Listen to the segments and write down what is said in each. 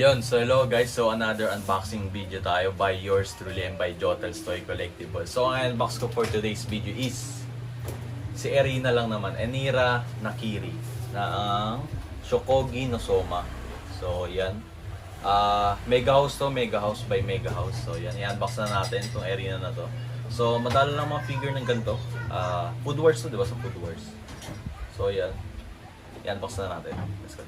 Yun, so hello guys. So another unboxing video tayo by yours truly and by Jotels Toy Collectible. So ang unbox ko for today's video is si Erina lang naman, Enira Nakiri na ang Shokogi no Soma. So yan. Mega House to, Mega House by Mega House. So yan, i-unbox na natin itong Erina na to. So madala lang mga figure ng ganito. Food Wars to, di ba, sa Food Wars. So yan. I-unbox na natin. Let's go.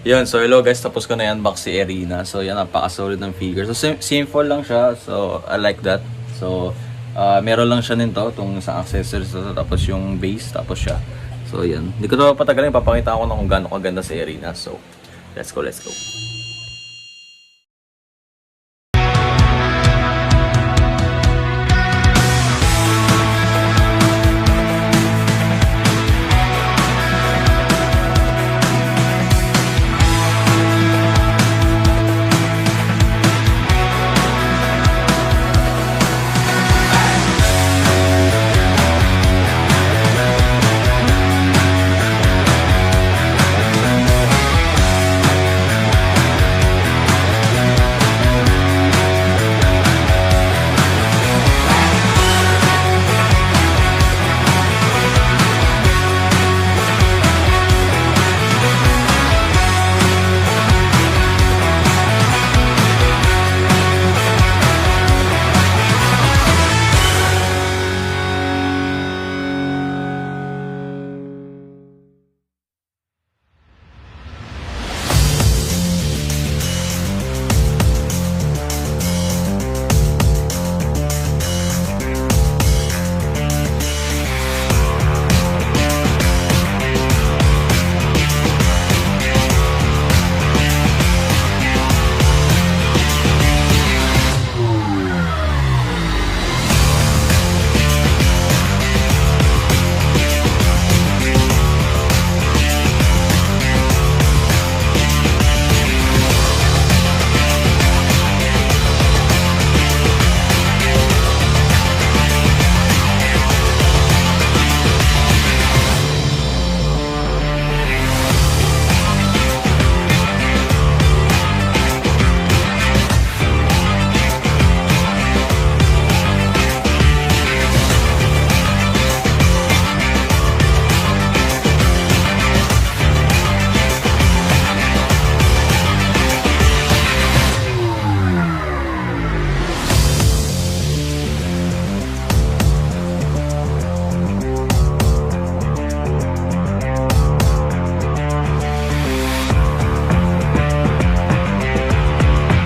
Yun, so hello guys, tapos ko na i-unbox si Erina. So yan, napaka-solid ng figure. So simple lang siya, so I like that. So meron lang siya nito, itong isang accessories to, tapos yung base, tapos siya. So yan, hindi ko na patagalin, papakita ko na kung gaano kaganda si Erina. So let's go.